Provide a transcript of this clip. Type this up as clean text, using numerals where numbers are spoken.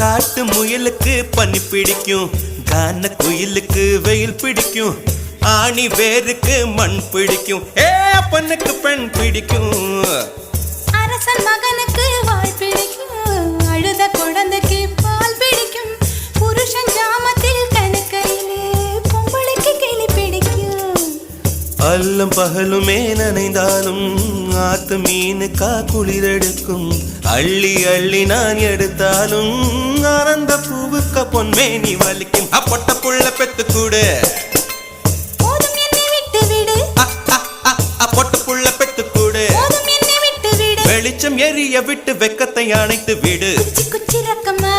காட்டு முயலுக்கு பனி பிடிக்கும், கான குயிலுக்கு வெயில் பிடிக்கும், ஆணி வேருக்கு மண் பிடிக்கும், அப்பனுக்கு பெண் பிடிக்கும். அரசன் மகனுக்கு வாய் பிடிக்கும், அழுத குழந்தைக்கு பால் பிடிக்கும், புருஷன் ஜாமத்தில் கணக்கையிலே பொம்பளைக்கு கிளி பிடிக்கும். அல்லும் பகலுமே நனைந்தாலும் ஆத்து மீனுக்கா குளிரெடுக்கும், அள்ளி அள்ளி நான் எடுத்தாலும் ஆனந்த பூவுக்க பொன்மேனி வலிக்கும். அப்பொட்ட புள்ள பெத்து கூடு, போதும் என்னை விட்டு விடு, பொட்ட புள்ள பெத்து கூடு, போதும் என்னை விட்டு விடு, வெளிச்சம் எரிய விட்டு வெக்கத்தை அணைத்து விடு. குச்சி குச்சி ரக்கமா